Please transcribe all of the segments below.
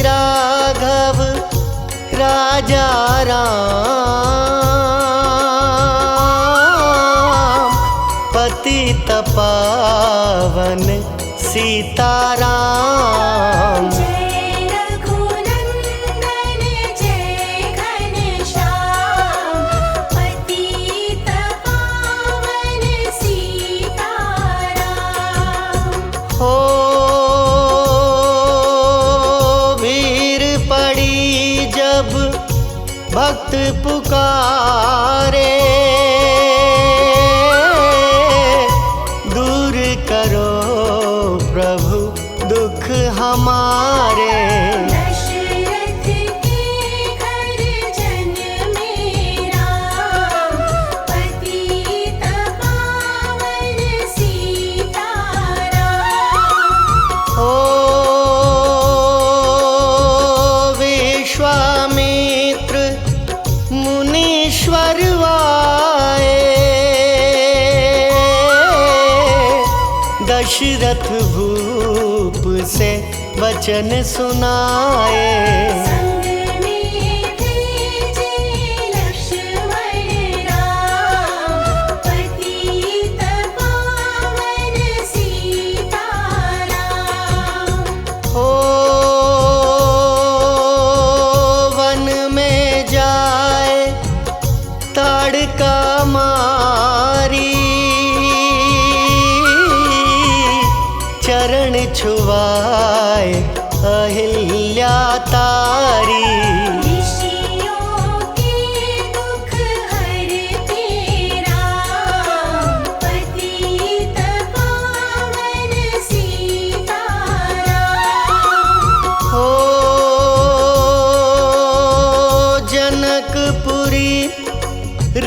राघव राजा राम, पतित पावन सीताराम। हो भीड़ पड़ी जब भक्त पुकारे, दूर करो प्रभु दुख हमारे। दशरथ के घर जन्मे राम, पतित पावन सीताराम। ओ विश्वामित्र मुनीश्वर आए, दशरथ भूप से वचन सुनाए। संग में भेजे लक्ष्मण राम, पतित पावन सीताराम। हो वन में जाए ताड़का मारी, चरण छुआए अहिल्या तारी। ऋषियों के दुख हरते राम, पतित पावन सीताराम। हो जनकपुरी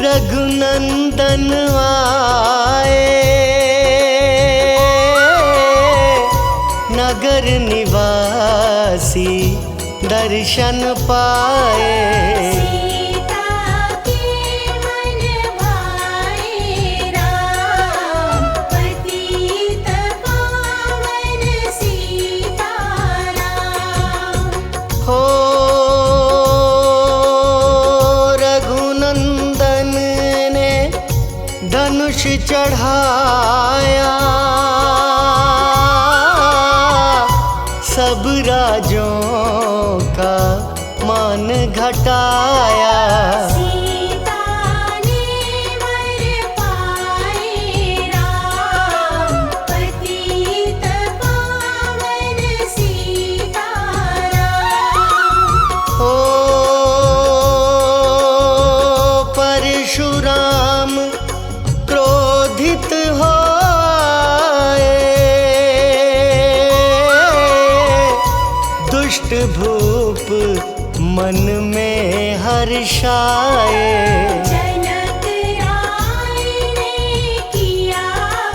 रघुनंदन आए, नगर निवासी दर्शन पाए। सीता के मन भाए राम, पतित पावन सीताराम। हो रघुनंदन ने धनुष चढ़ाया, सब राजों का मान घटाया। सीता ने वर पाए राम, पतित पावन सीताराम। हो परशुराम क्रोधित हो दुष्ट भूप मन में हर्षाए। जनक राय ने किया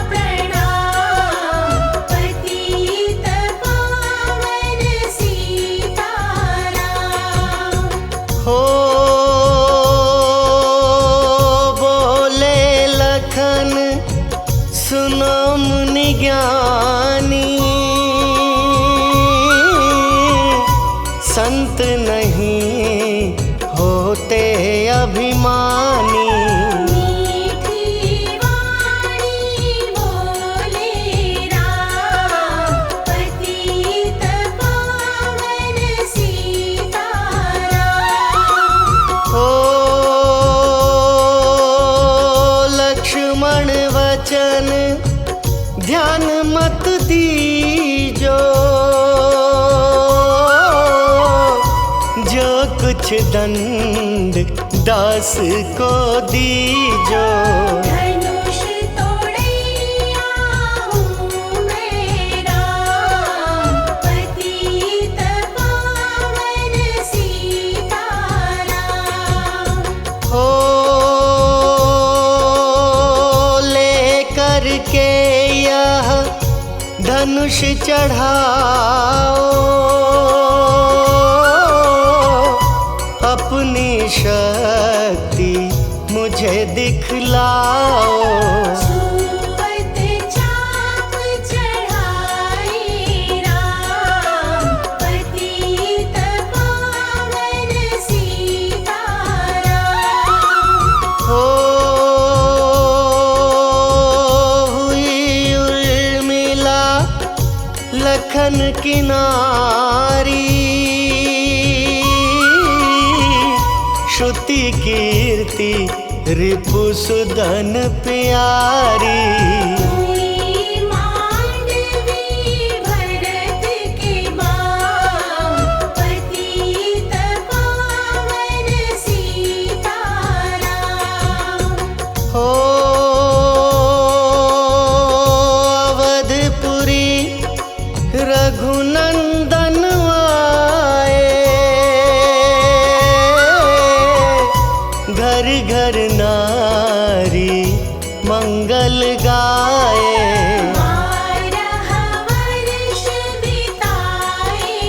प्रणाम, पतित पावन सीताराम। हो बोले लखन सुनो मुनि ज्ञानी, संत नहीं होते अभिमानी। मीठी वाणी बोले राम, पतित पावन सीताराम। हो लक्ष्मण वचन ध्यान मत दीजो, जो कुछ दंड दास को दीजो। धनुष तोड़ैया हूँ मैं राम, पतित पावन सीताराम। हो लेकर के यह धनुष चढ़ाओ, अपनी शक्ति मुझे दिखलाओ। छुअत चाप चढ़ाए राम, पतित किनारी, श्रुति कीर्ति रिपुसुदन प्यारी। हुई मांडवी भरत के बाम, पतित पावन सीताराम। हो अवधपुरी रघुनंदन आए, घर घर नारी मंगल गाए। बारह वर्ष बिताए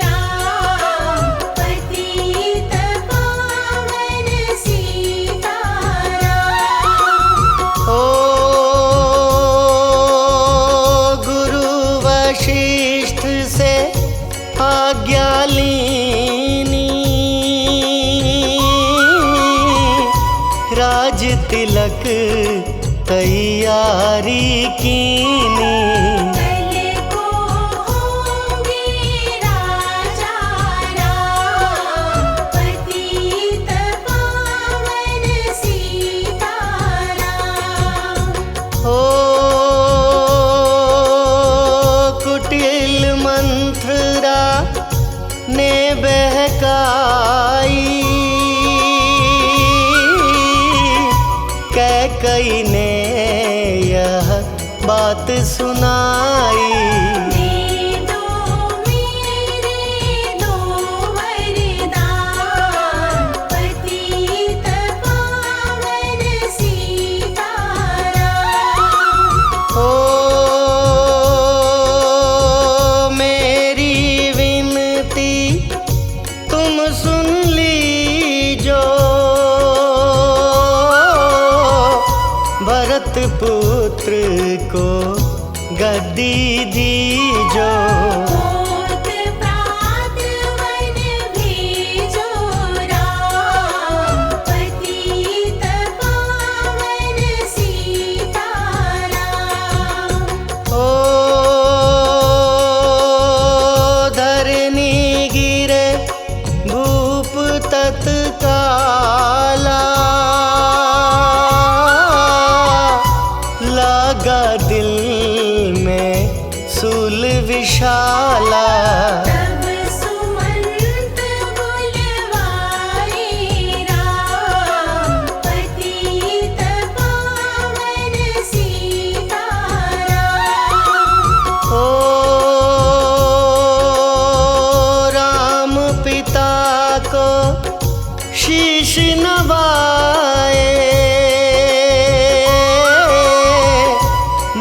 राम, पतित पावन सीताराम। ओ गुरु वशिष्ठ से आज्ञा लीनी, राज तिलक तैयारी कीनी। कल को होंगे राजा राम, पतित पावन सीताराम। हो कुटिल मंथरा ने बहकाई, कैकई ने यह बात सुनाई। दे दो मेरे दो वरदान, पतित पावन सीताराम। ओ मेरी विनती तुम सुन लीजो, भरत पुत्र को गद्दी दीजो। होत प्रात वन भेजो राम, पतित पावन सीताराम। ओ धरनी गिरे भूप तत्काला, लागा दिल में सूल विशाला। तब सुमंत बुलवाए राम, पतित पावन सीताराम। ओ राम पिता को शीश नवाए,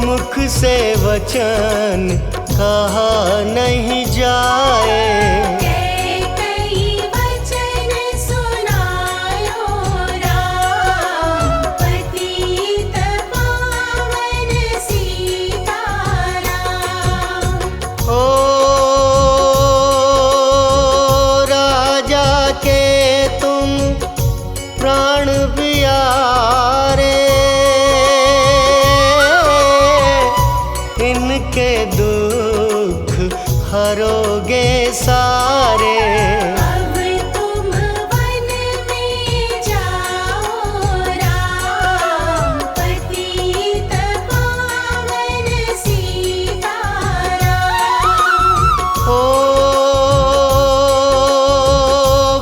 मुख से वचन कहा नहीं जाए। कई वचन सुनायो राम, पतित पावन सीताराम। ओ राजा के तुम प्राण प्यारे, इनके दुख हरोगे सारे। अब तुम वन में जाओ राम, पतित पावन सीताराम। ओ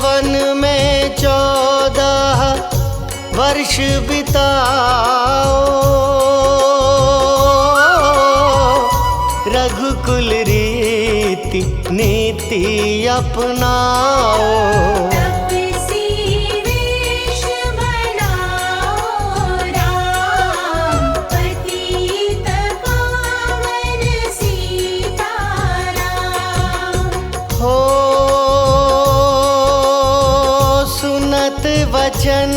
वन में 14 वर्ष बिताओ, रघुकुल रीति नीति अपनाओ। तपसी वेश बनाओ राम, पतित पावन सीताराम। हो सुनत वचन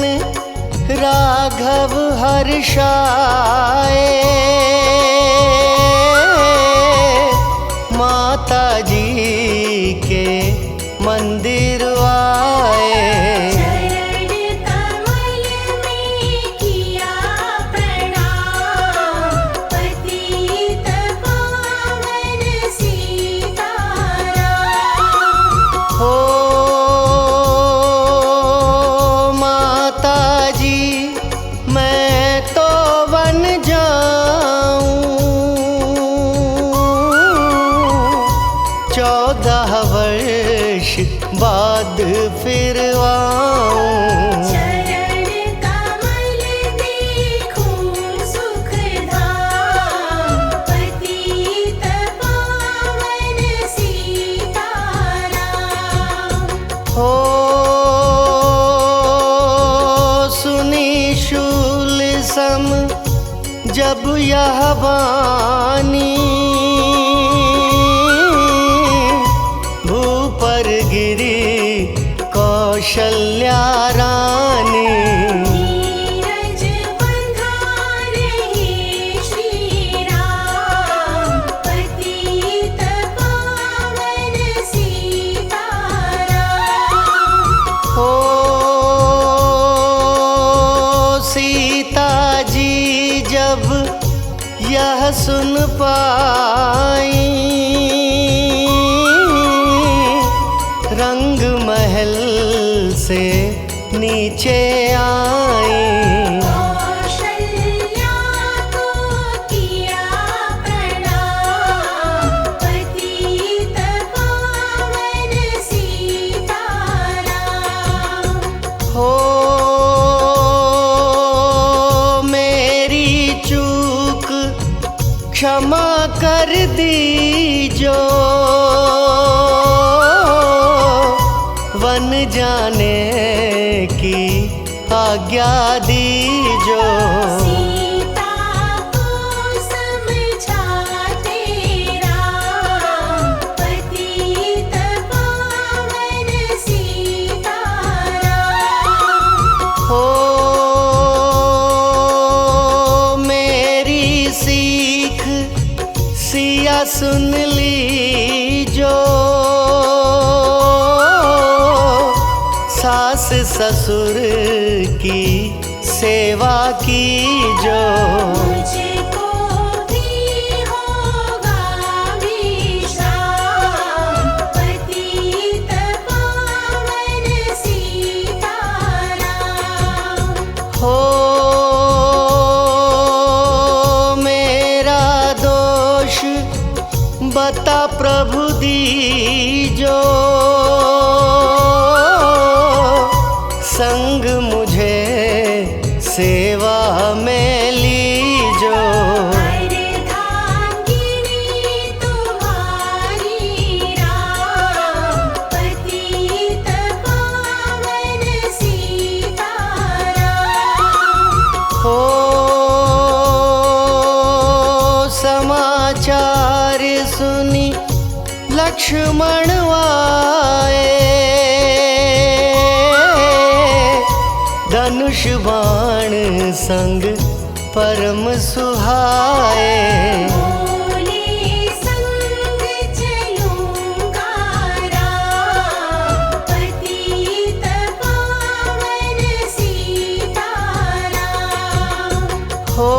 राघव हर्षाए, माता जी के मंदिर आए। चरण कमल में किया प्रणाम, पतित पावन सीताराम। बाद फिर आऊं। चरण कमल देखूं सुखधाम, पतित पावन सीताराम। हो सुनी शूल सम जब यह वाणी, भूपर गिरी कौशल्या रानी। नीरज बंधारहि श्री राम, पतित पावन सीताराम। हो सीता जी जब यह सुन पाई, रंग महल से नीचे आई। कौशल्या को किया प्रणाम, पतित पावन सीताराम। हो मेरी चूक क्षमा कर दीजो, वन जाने की आज्ञा दीजो। सीता को समझाते राम, पतित पावन सीताराम। हो मेरी सीख सिया सुन लीजो, सास ससुर की सेवा कीजो। मुझको भी होगा विश्राम, पतित पावन सीताराम। हो मेरा दोष बता प्रभु दीजो, संग मुझे सेवा में लीजो। अर्धांगिनी तुम्हारी राम, पतित पावन सीताराम। हो समाचार सुनी लक्ष्मण आए, धनुष बाण संग परम सुहाए। बोले संग चलूंगा राम, पतित पावन सीताराम। हो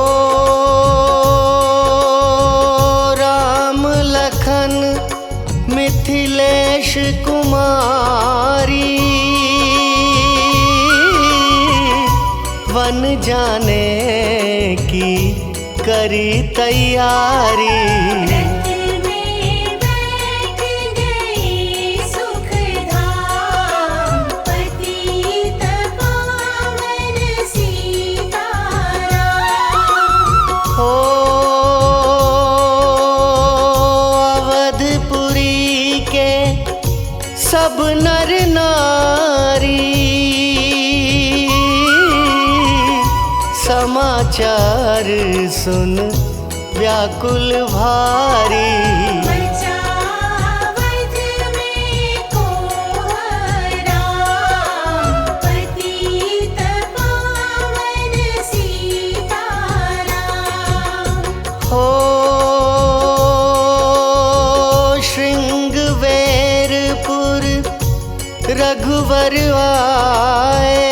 राम लखन मिथिलेश कुमारी, वन जाने की करी तैयारी। रथ में बैठ गए सुखधाम, पतित पावन सीताराम। हो अवधपुरी के सब नर नारी, समाचार सुन व्याकुल भारी। बचावत में को राम, पतित पावन सीताराम। हो श्रृंगवेरपुर रघुवर आए,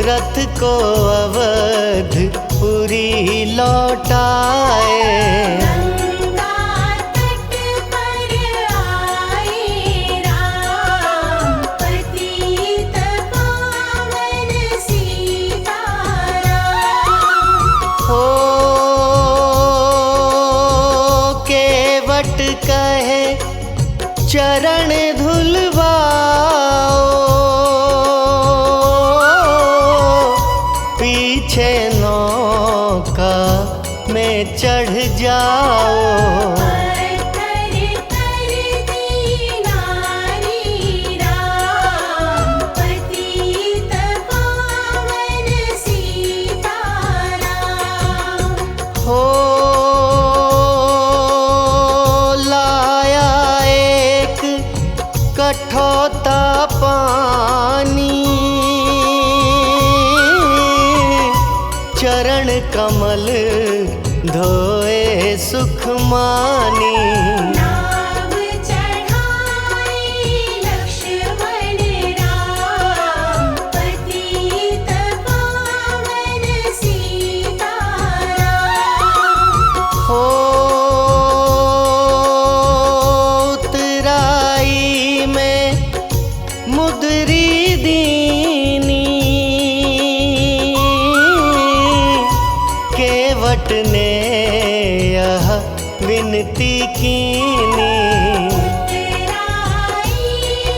रथ को अवधपुरी लौटाए। गंगा तट पर आए राम, पतित पावन सीताराम। हो केवट कहे चरण धुलवाओ, पीछे नौका में चढ़ जाओ। पत्थर कर दीना रे राम, पतित पावन सीताराम। हो लाया एक कठौता पानी, चरण कमल धोए सुख मानी। नाव चढ़ाए लक्ष्मण राम, पतित पावन सीताराम। हो उतराई में मुदरी दीनी, केवट ने यह विनती कीनी। उतराई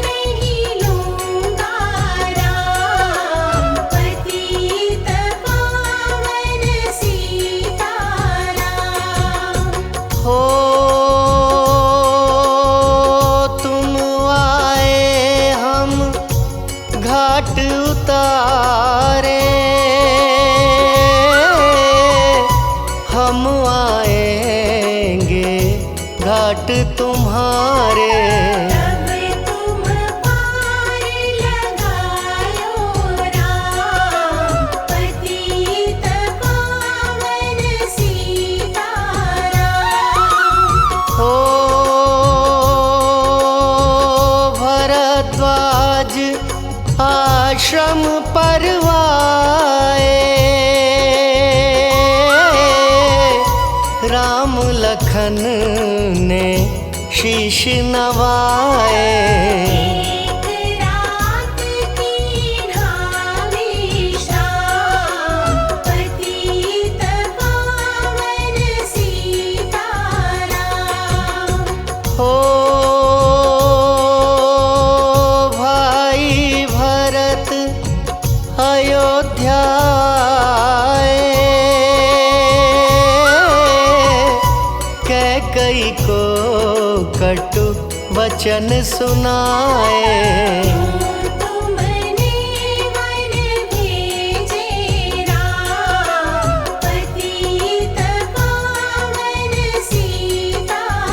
नहीं लूँगा राम, पतित पावन सीताराम। हो तुम आए हम घाट उतारे, हम आएंगे घाट तुम्हारे। तब तुम पार लगायो राम, पतित पावन सीताराम। हो भरद्वाज आश्रम परवाए, राम लखन ने शीश नवाए। एक रात की ढावी शाम, पतित पावन सीताराम। हो भाई भरत अयोध्या आए, कैकई को कटु वचन सुनाए। तुमने वन भेजे राम, पतित पावन सीताराम।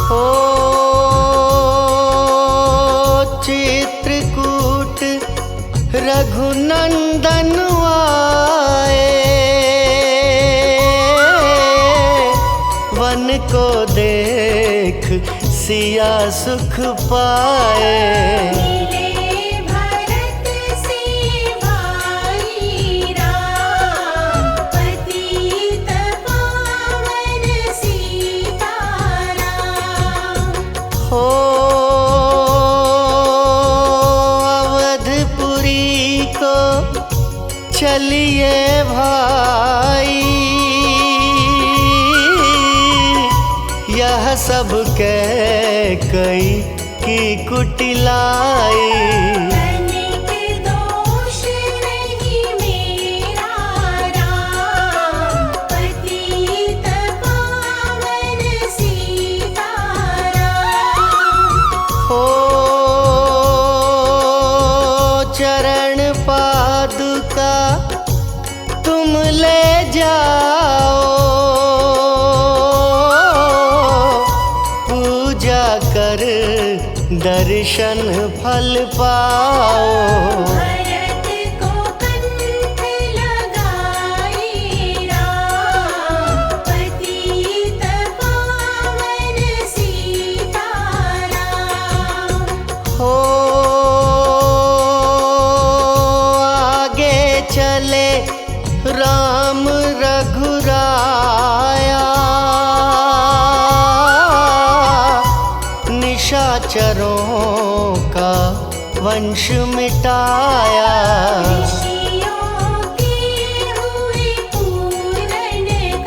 हो चित्रकूट रघुनंदन आए, वन को देख सिया सुख पाए। मिले भरत से भाई राम, पतित पावन सीताराम। हो अवधपुरी को चलिए भाई, यह सब कैकई की कुटिलाई। तनिक दोष नहीं मेरा राम, पतित पावन सीताराम। हो चरण पादुका तुम ले जाओ, पूजा कर दर्शन फल पाओ। भरत को कंठ लगाए राम, पतित पावन सीताराम। हो आगे चले राम रघुराया, निशाचरों का वंश मिटाया। ऋषियों के हुए पूर्ण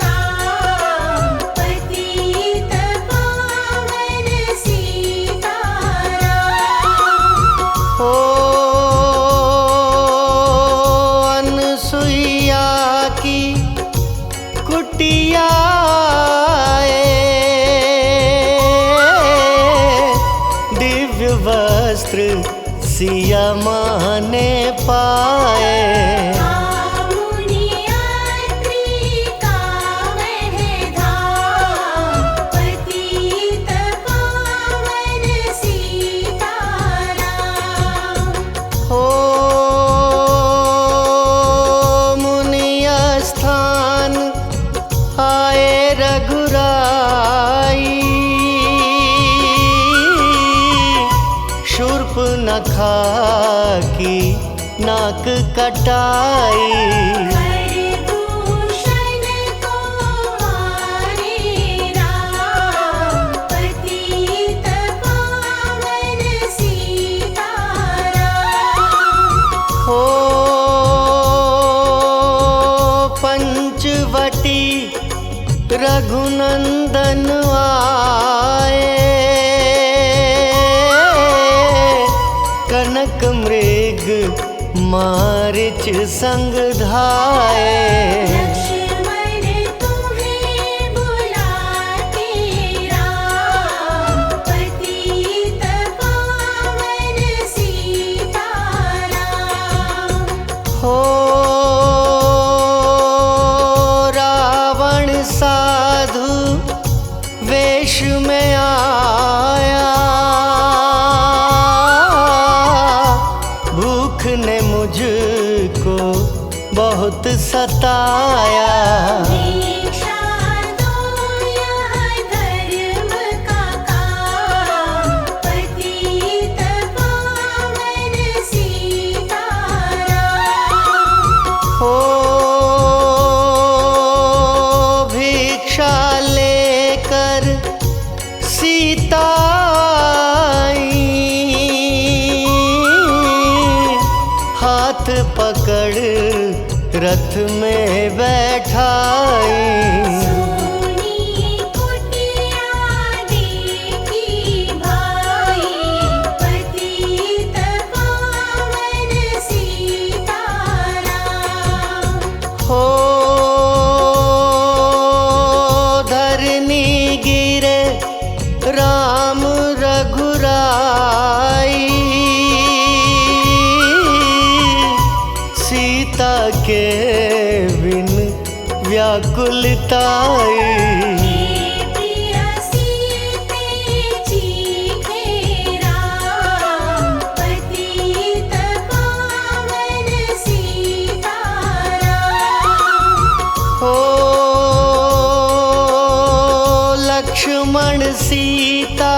काम, पतित पावन वस्त्र सिया माने पाए। मुनि यात्री का वह धाम, पतित पावन सीताराम। हो मुनिया स्थान आए रघुराई, शूर्पनखा की नाक कटाई। खरदूषण को मारे राम, पतित पावन सीताराम। हो पंचवटी रघुनंदन आए, कनक मृग मारिच संग धाए। लक्ष्मण तुम्हें बुलाते राम, पतित पावन सीताराम। हो रावण साधु वेश में आया, भूख ने मुझको बहुत सताया। दीक्षा दो यह धर्म का काम, पतित पावन सीताराम। हो भिक्षा लेकर सीता आई, हाथ पकड़ रथ में बैठाई। सोनी कुटिया देखी भाई, पतित पावन सीताराम। हो धरनी गिरे राम रघुराई, सीता के बिन व्याकुलताई। हे प्रिय सीते चीखे राम, पतित पावन सीताराम। हो लक्ष्मण सीता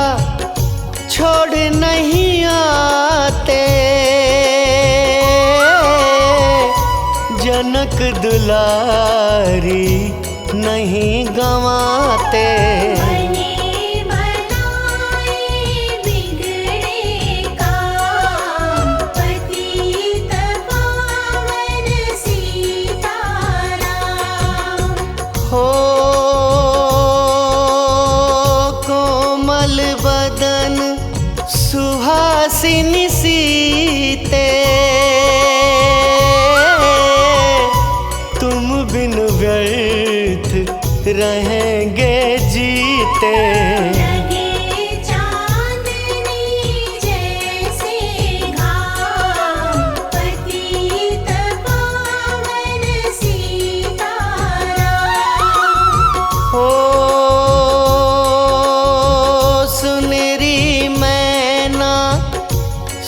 छोड़ नहीं आते, जनक दुलारी नहीं गंवाते। बने बनाए बिगड़े काम, पतित पावन सीताराम। हो कोमल बदन सुहासिनी सीते, तुम बिन व्यर्थ रहेंगे जीते। लगे चांदनी जैसे घाम, पतित पावन सीताराम। हो सुनरी मैना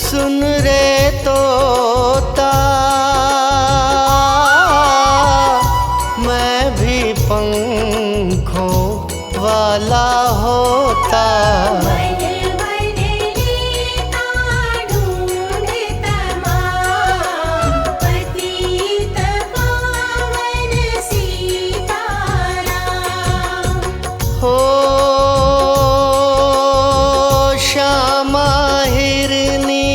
सुन रे तोता, मैं भी पंखों वाला होता। मन मन लेता ढूंढ तमाम, पतित पावन सीताराम। हो श्यामा हिरनी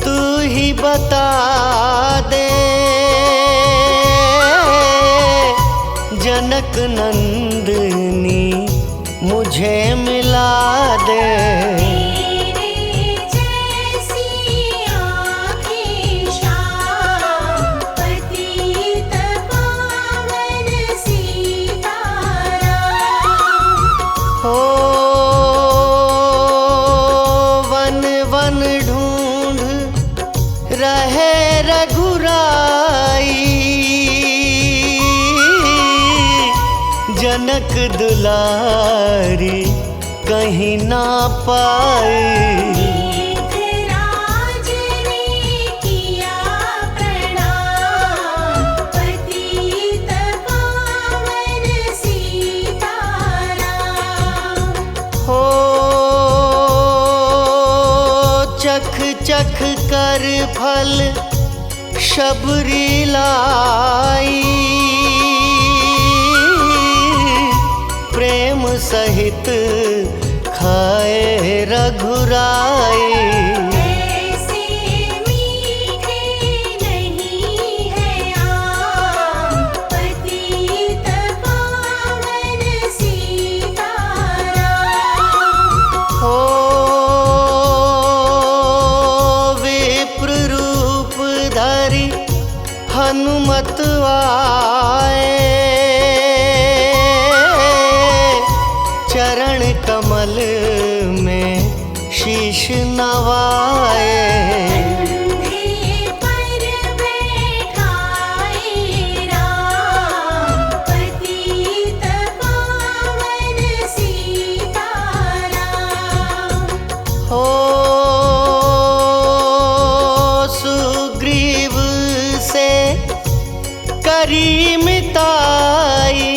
तू ही बता दे, जनक नंदनी मुझे मिला दे। तेरे जैसी आँखें श्याम, पतित पावन सीताराम। हो वन वन रघुराई, जनक दुलारी कहीं ना पाई। मेघराज ने किया प्रणाम, पतित पावन सीताराम। हो चख चख कर फल शबरी लाई, प्रेम सहित खाए रघुराई। ऐसे मीठे नहीं है आम, पतित पावन सीताराम। हो विप्र रूप धरि हनुमत आए, चरण कमल में शीश नवाए। कंधे पर बैठाए राम, पतित पावन सीताराम। हो सुग्रीव से करी मिताई,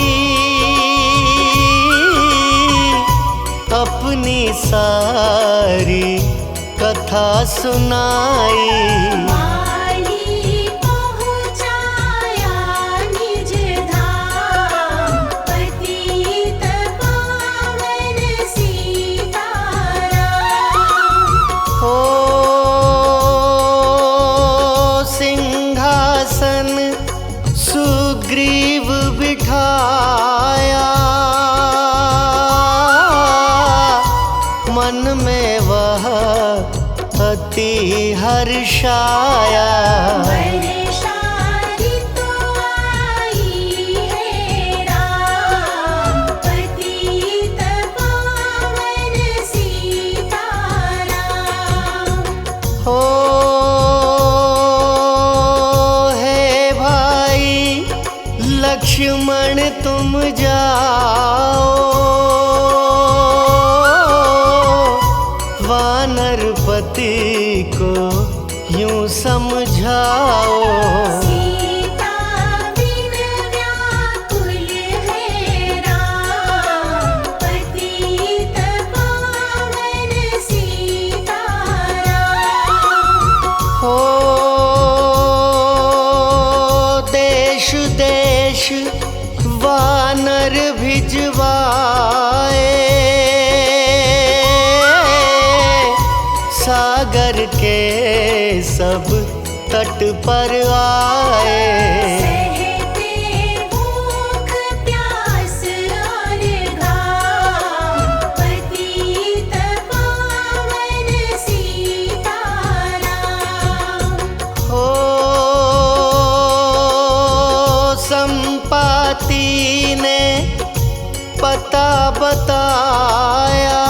अपनी सारी कथा सुनाई। माली पहुँचाया निज धाम, पतित पावन सीताराम। हो सिंहासन सुग्रीव बिठाया, मन में वह अति हर्षाया। वर्षा ऋतु आई है राम, पतित पावन सीताराम। हो हे भाई लक्ष्मण तुम जाओ, वानरपति को यूं समझाओ। सीता बिन व्याकुल है राम, पतित पावन सीताराम। हो देश देश वानर भिजवाए, सागर के सब तट पर आए। सहते भूख प्यास और घाम, पतित पावन सीताराम। हो संपाति ने पता बताया,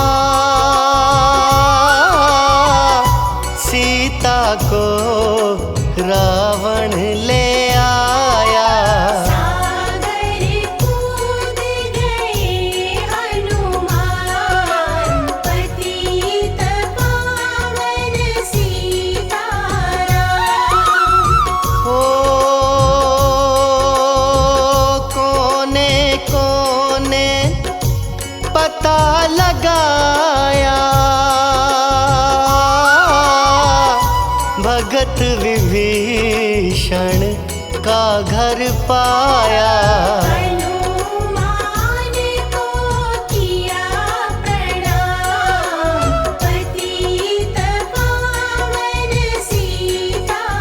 सीता को रावण ले आया। सागर कूद गए हनुमान, पतित पावन सीताराम। हो कोने कोने पता लगाया, भगत विभीषण का घर पाया। हनुमान को किया प्रणाम, पतित पावन सीताराम।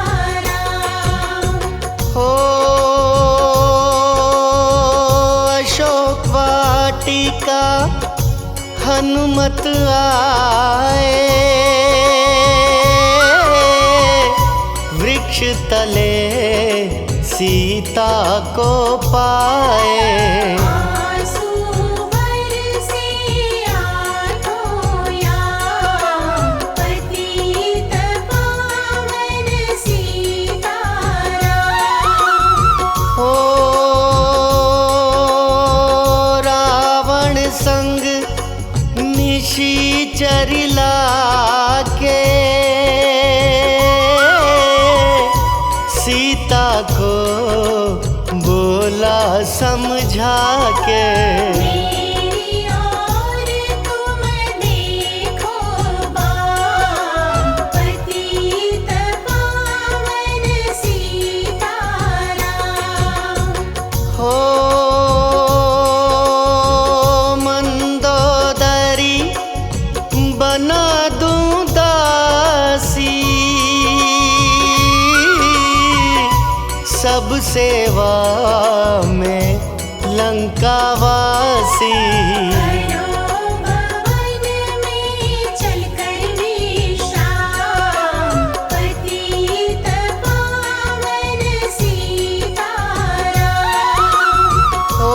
हो अशोक वाटिका हनुमत आए, वृक्ष तले सीता को पाए। आंसू बरसे आँखों याम, पतित पावन सीताराम। निशीचर लाके सीता को बोला समझा के, मेरी ओर तुम देखो बाम, पतित पावन सीताराम। हो मंदोदरी बना दूं दासी, सब सेवा में लंकावासी। करो भवन में चलकर विश्राम, पतित पावन सीताराम। ओ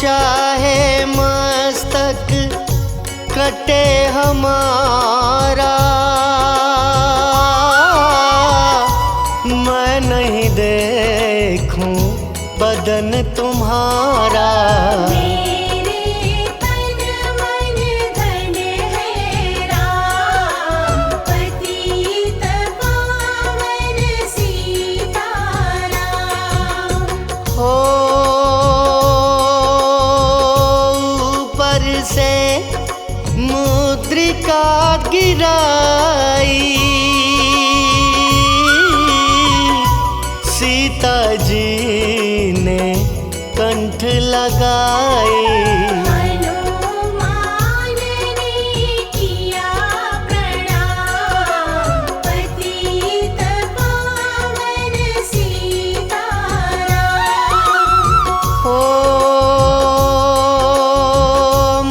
चाहे मस्तक कटे हमारा, मैं नहीं देखूं बदन तुम्हारा। मेरे तन मन धन है राम, पतित पावन सीताराम। हो ऊपर से मुद्रिका गिराई, सीता जी ने कंठ लगाई। हनुमान ने किया प्रणाम, पतित पावन सीताराम। हो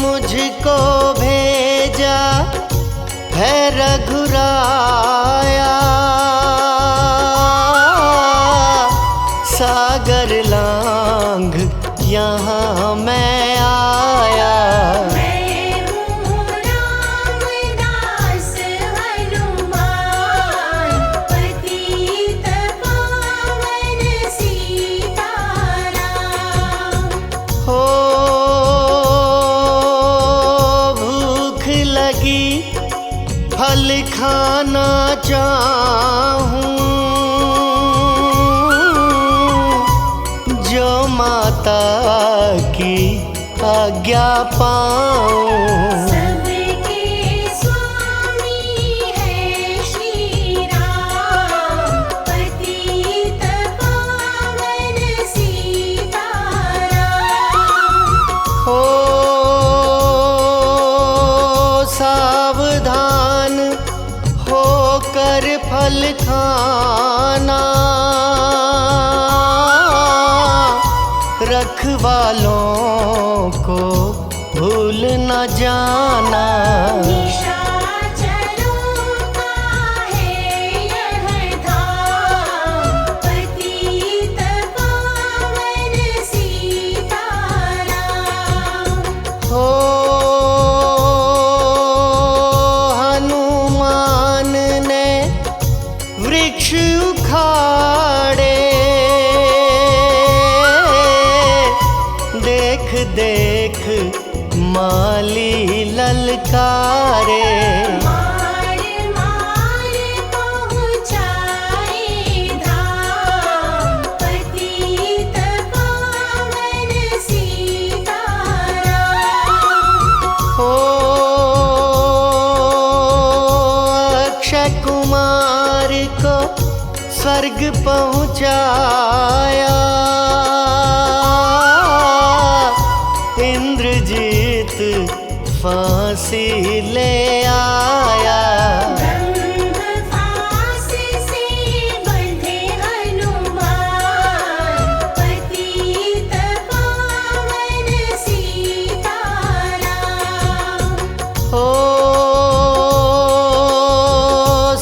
मुझको भेजा है रघुराया, सागर लांघ यहाँ मैं आया। मैं हूँ रामदास हनुमान, पतित पावन सीताराम। हो भूख लगी फल खाना चाहूं, जो माता की आज्ञा पाऊं। सबके स्वामी है श्री राम, पतित पावन सीताराम। हो सावधान होकर फल खाना, रखवालों को भूल न जाना। निशाचरों का है यह धाम, पतित पावन सीताराम। हो हनुमान ने वृक्ष उखाड़े, देख देख माली ललकारे। मार मार पहुँचाए धाम, पतित पावन सीताराम। हो अक्षय कुमार को स्वर्ग पहुँचाया, इंद्रजीत फांसी ले आया। ब्रह्म फांस से बंधे हनुमान, पतित पावन सीताराम। हो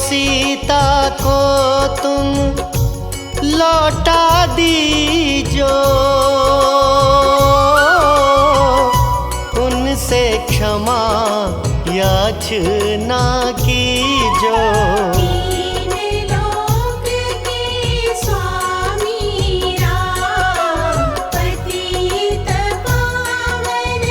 सीता को तुम लौटा दीजो, उनसे क्षमा याचना कीजो। तीन लोक के स्वामी राम, पतित पावन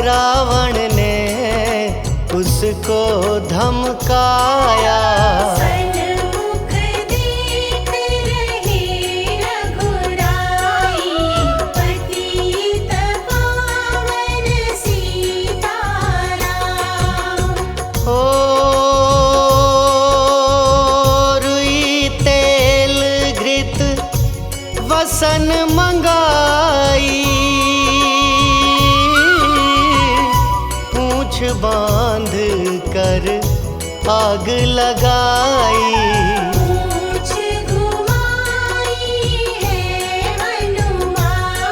रावण ने उसको धमकाया। सन्मुख देख रहे रघुराई, पतित पावन सीताराम। ओ रुई तेल घृत वसन मंगाई, पूंछ बांध कर आग लगाई। पूंछ घुमाई है हनुमान,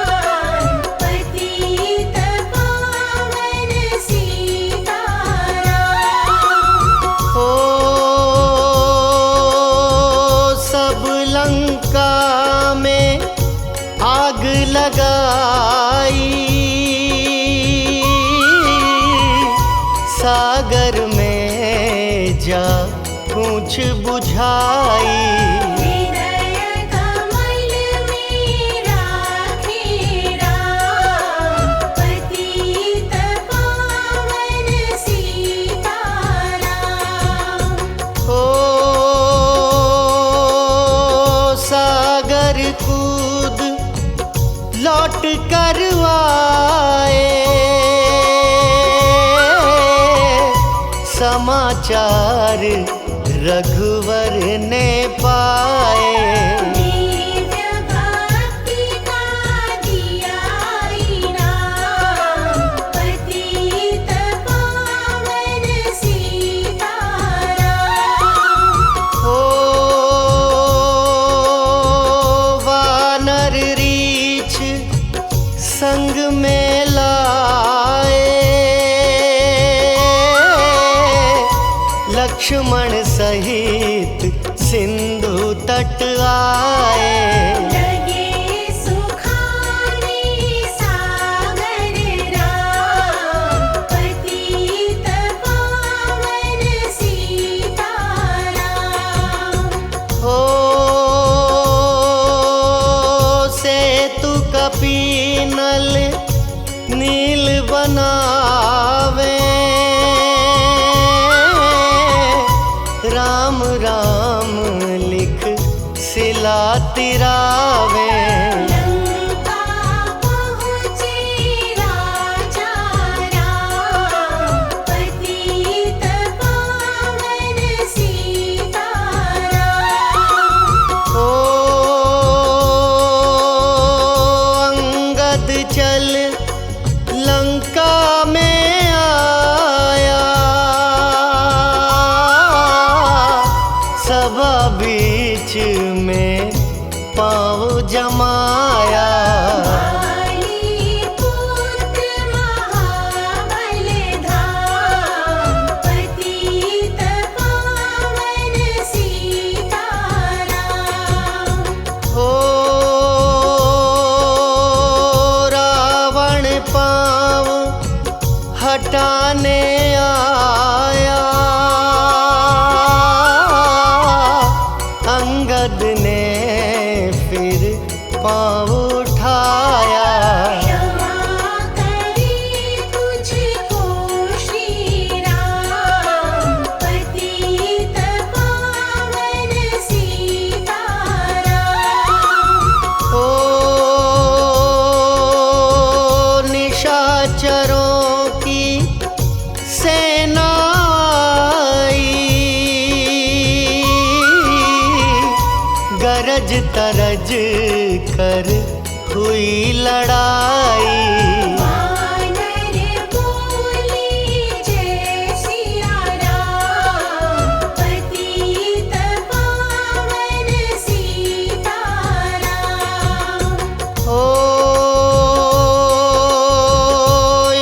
पतित पावन सीताराम। ओ सब लंका में आग लगाई, सागर में जा पूंछ बुझाई। हृदय कमल में राखे राम, पतित पावन सीताराम। ओ सागर कूद लौट कर आए, समाचार रघुवर ने पाए। दिव्य भक्ति का दिया इनाम, पतित पावन सीताराम। ओ वानर रीछ संग में लाए, लक्ष्मण सहित सिंधु तट आए। लगे सुखाने सागर राम, पतित पावन सीताराम। ओ सेतु कपीनल नील बनावे, राम राम लिख सिला तिरावे। लंका पहुँचे राजा राम, पतित पावन सीताराम। ओ अंगद चल लंका में आया, सभा बीच में पाँव जमाया। वाली पुत्र महाबल धाम, पतित पावन सीताराम। ओ रावण पाँव हटाने आया, अंगद ने फिर पाँव उठाया। क्षमा करे तुझको श्री राम, पतित पावन सीताराम। ओ निशाचरों की सेना आई, गरज तरज कर हुई लड़ाई। वानर बोले जय सिया राम, पतित पावन सीताराम। ओ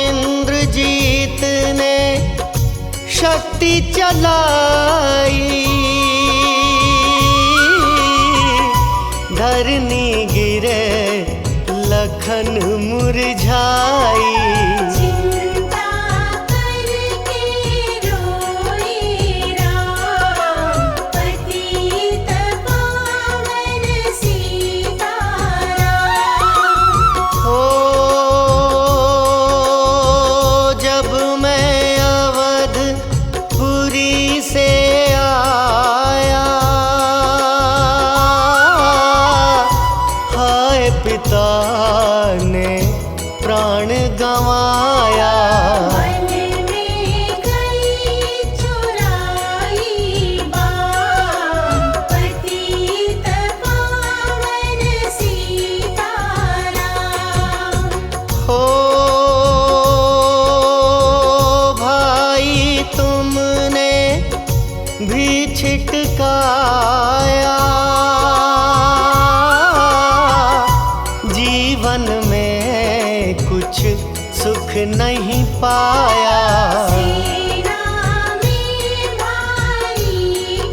इंद्रजीत ने शक्ति चलाई, धरनी गिरे लखन मुरझाई। चिंता करके रोए राम, पतित पावन सीताराम। ओ नवाया। वन में गई चुराई बाम, पतित पावन सीताराम। हो भाई तुमने भी छिटकाया, जीवन में कुछ सुख नहीं पाया। सेना में भारी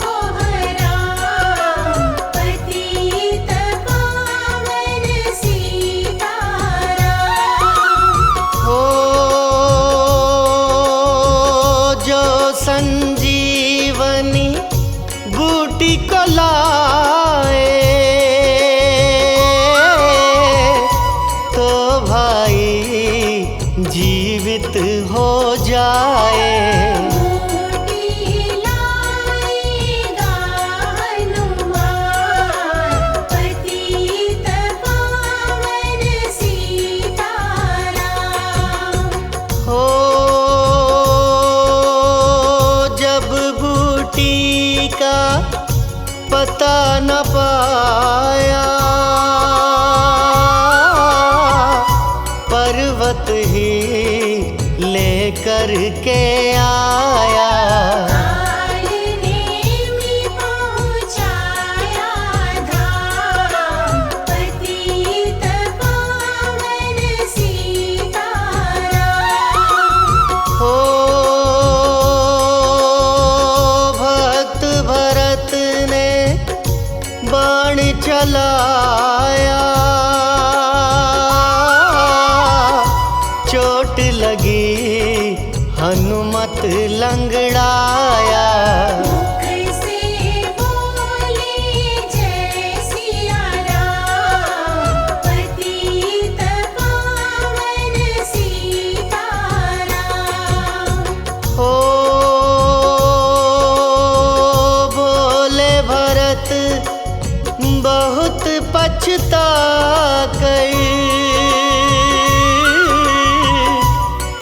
कोहराम, पतित पावन सीताराम। हो जो संजीवनी बूटी को लाए, तो भाई जीवित हो जाए। बूटी लाएगा हनुमान, पतित पावन सीताराम। हो जब बूटी का पता न पाया, पर्वत ही लेकर के आया। काल नेमि पहुँचाया धाम, पतित पावन सीताराम। हो भक्त भरत ने बाण चलाया, चोट लगी हनुमत लंगड़ाया। मुख से बोले जय सिया राम, पतित पावन सीताराम। हो बोले भरत बहुत पछता कर,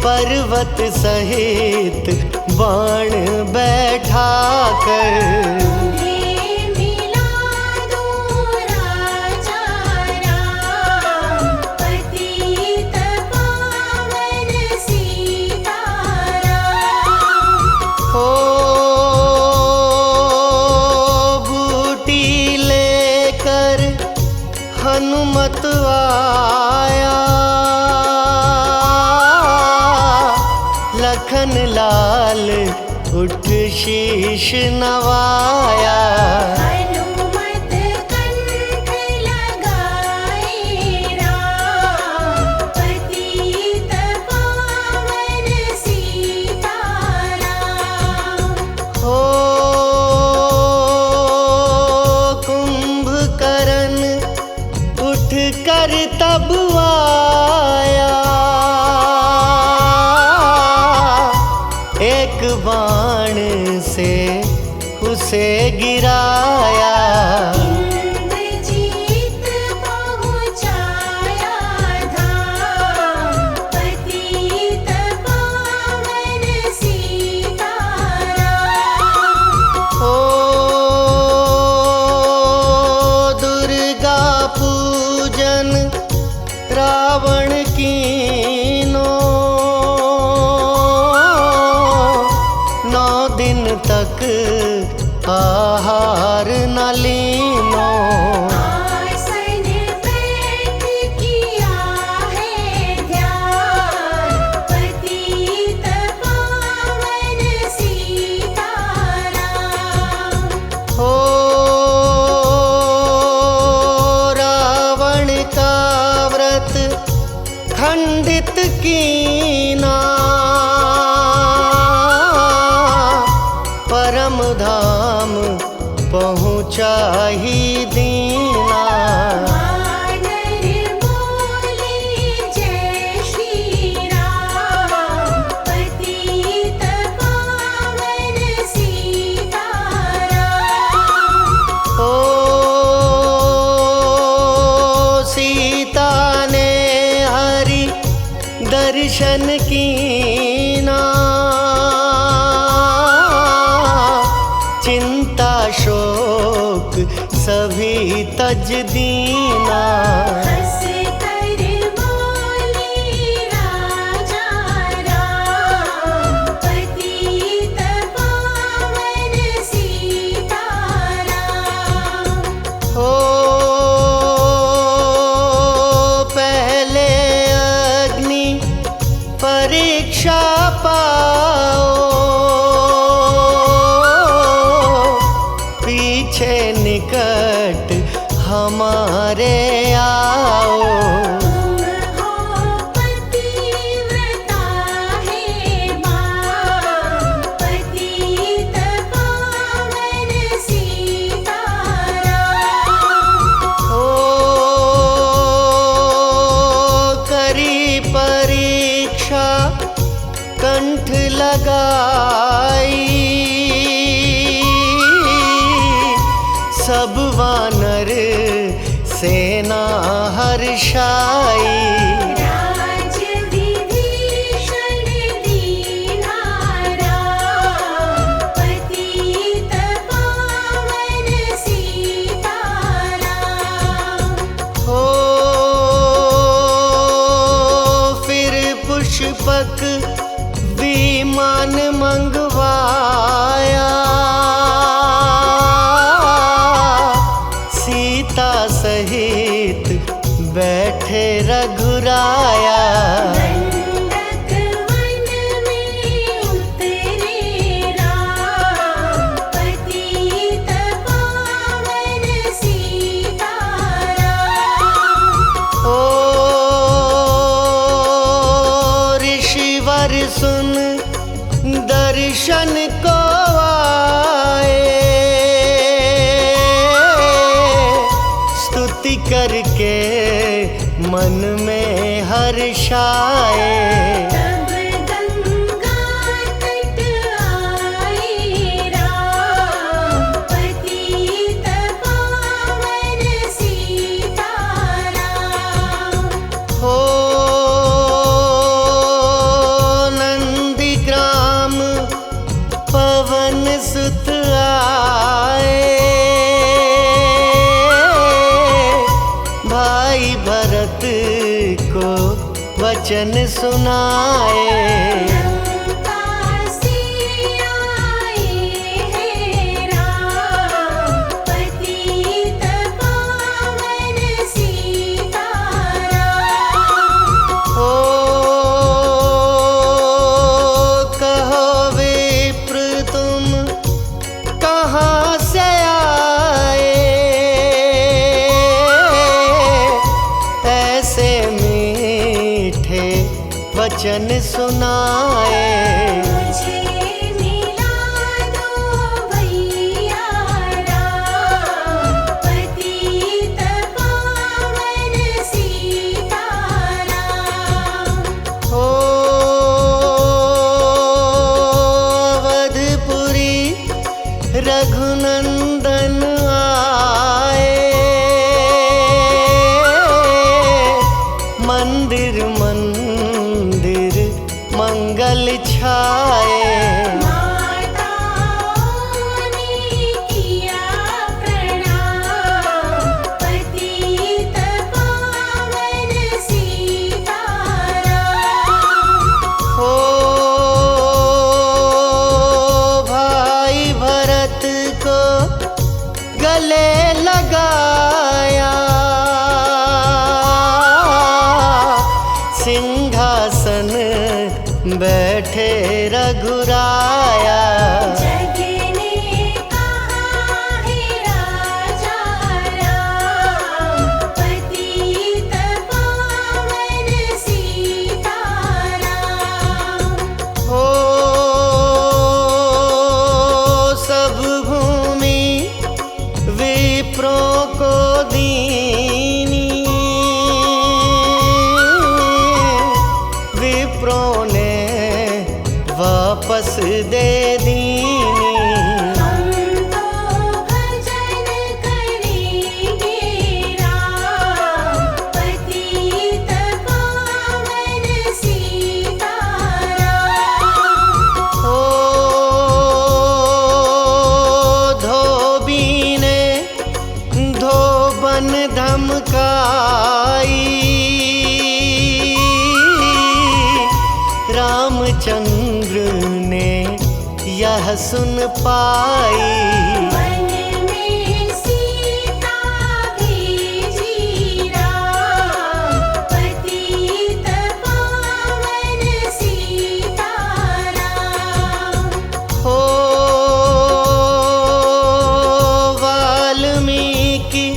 पर्वत सहित बाण बैठा कर। तुम्हें मिला दूं राजा राम, पतित पावन सीताराम। हो बूटी लेकर हनुमत आया, लखन लाल उठ शीश नवाया। हनुमत कंठ लगाए राम, पतित पावन सीताराम। हो कुंभकर्ण उठ कर तब आया, एक बाण से उसे गिराया। इंद्रजीत पहुँचाया धाम, पतित पावन सीताराम। हो दुर्गा पूजन रावण कीनो, 9 दिन तक आहार न लीनो। आसन बैठ किया है ध्यान, पतित पावन सीताराम। हो रावण का व्रत खंडित कीना, परम धाम पहुँचा ही दीना। वानर बोले जय श्री राम, पतित पावन सीताराम। ओ सीता ने हरि दर्शन दर्शन कीना, चिंता शोक सभी तज दीना। हंस कर बोले राजा राम, पतित पावन सीताराम। हो पहले अग्नि परीक्षा पाओ, पीछे निकट हमारे आओ। तुम हो पतिव्रता हे मां, पतित पावन सीताराम। हो करी परीक्षा कंठ लगाई, सब वानर सेना हर्षाई। राज विभीषण दीना राम, पतित पावन सीताराम। हो फिर पुष्पक विमान मंगवाया, सीता सहित बैठे रघुराया। दंडक वन में उतरे राम, पतित पावन सीताराम। ओ ऋषिवर सुन दर्शन को आए, स्तुति करके मन में हर्षाए। तब गंगा तट आए राम, पतित पावन सीताराम। हो नंदीग्राम पवन सुत आए, भाई भरत को वचन सुनाए। लंका से आए हैं राम, पतित पावन सीताराम। हो कहो विप्र तुम कहाँ से आए, ऐसे मीठे वचन सुनाए। मुझे मिला दो भैया राम, पतित पावन सीताराम। हो अवधपुरी रघुनंदन आए, मंदिर मंदिर मंगल छाए। माताओं ने किया प्रणाम, पतित पावन सीताराम। हो भाई भरत को गले लगाया, सिंहासन बैठे रघुराया। जग ने कहा है राजा राम, पतित पावन सीताराम। हो सब भूमि विप्रों को दीनी, विप्रों ने वापस दे दीनी। हम तो भजन करेंगे राम, पतित पावन सीता। रामचंद्र ने यह सुन पाई। वन में सीता भेजी राम, पतित पावन सीताराम। हो वाल्मीकि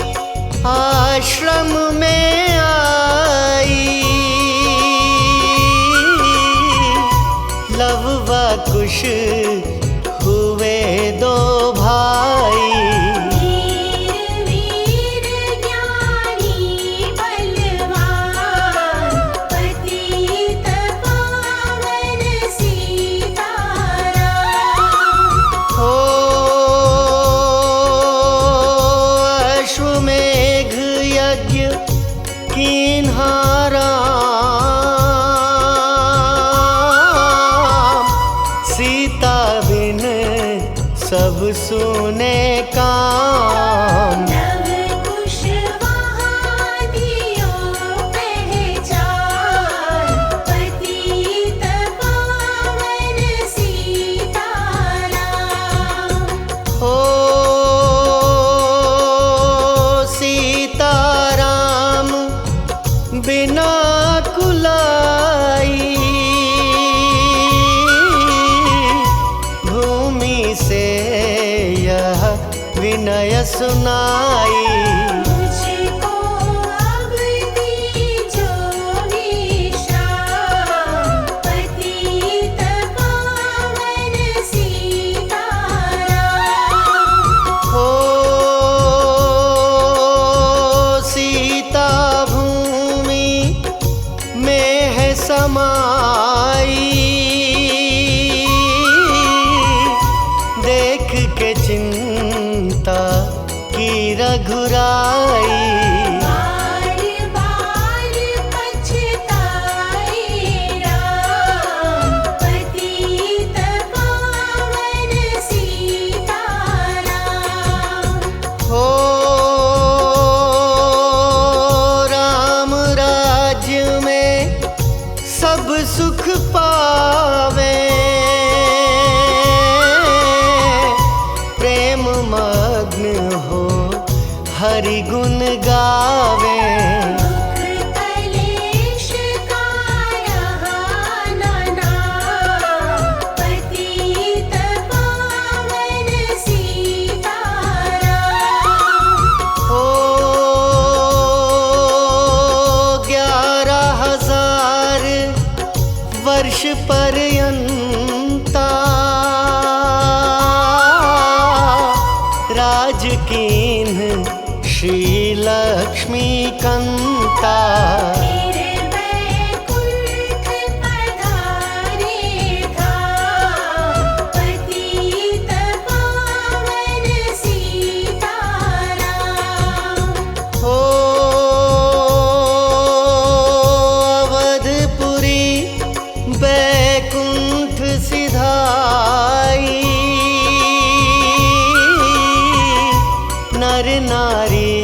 आश्रम में आई, लव व कुश हुए दो भाई। वीर वीर ज्ञानी बलवान, पतित पावन सीताराम। हो अश्वमेघ यज्ञ कीन्हा राम, सीता बिन सब सुने काम। नव कुश वहाँ दियो पहचान, पतित पावन सीताराम। हो सीताराम बिना कुलाई, भूमि से यह विनय सुनाई। मुझको अब दीजो विश्राम, पतित पावन सीताराम। हो सीता भूमि में है समाई, देख के चिंता की रघुराई। बार बार पछताए राम, पतित पावन सीताराम। हो राम राज्य में सब सुख पावे, प्रेम मग्न हो हरि गुण गावे। दुख कलेश का रहा न नाम, पतित पावन सीताराम। हो 11,000 वर्ष पर्यंता राज कीन्ह श्री लक्ष्मी कंता। फिर वैकुंठ पधारे धाम, पतित पावन सीताराम। हो अवधपुरी वैकुंठ सिधाई, नर नारी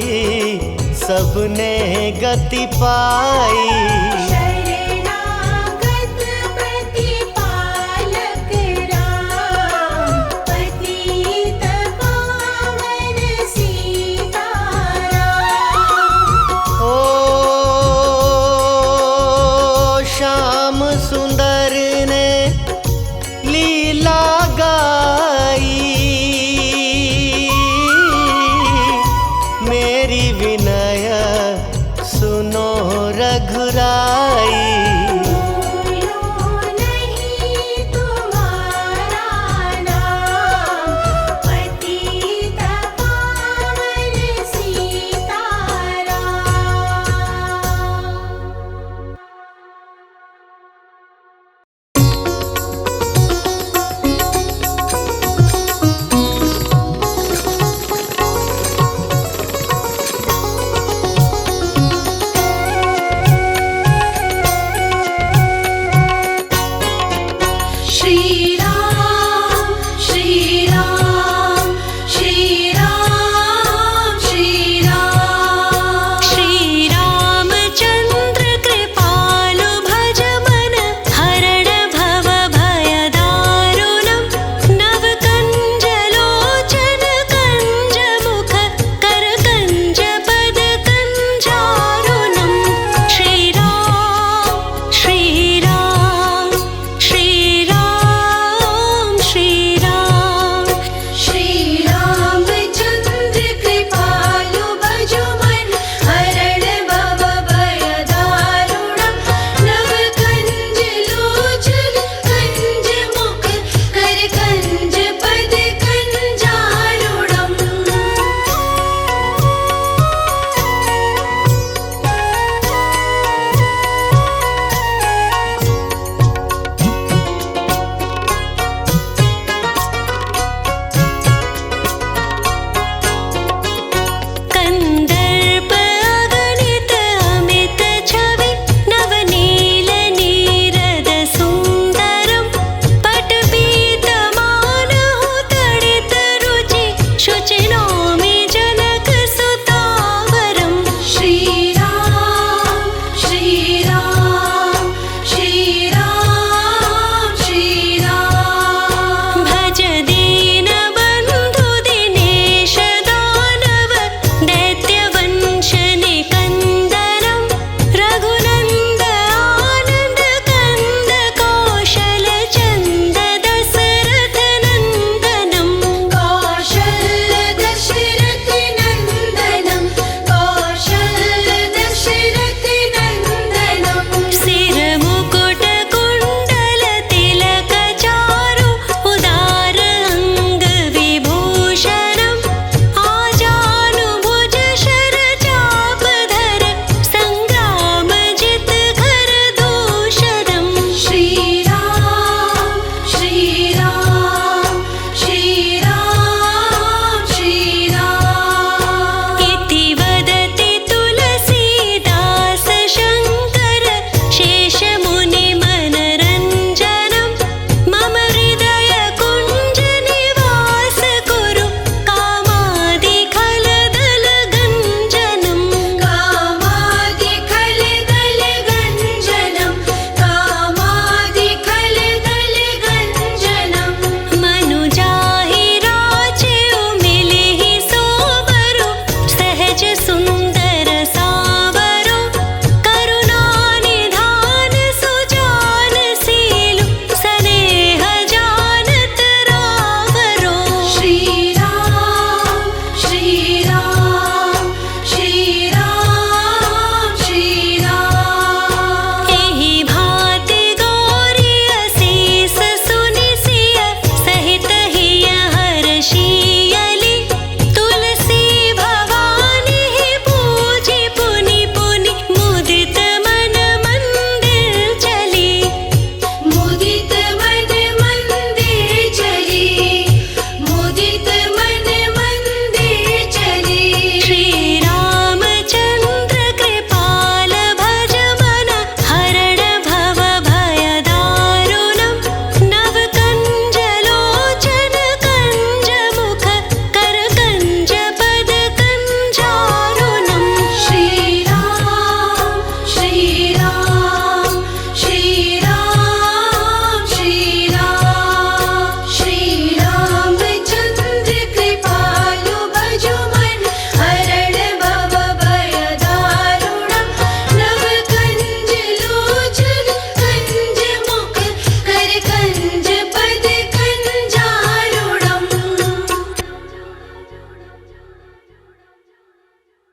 सबने गति पाई। शरणागत प्रतिपालक राम, पतित पावन सीताराम। हो श्याम सुंदर ने लीला गाई,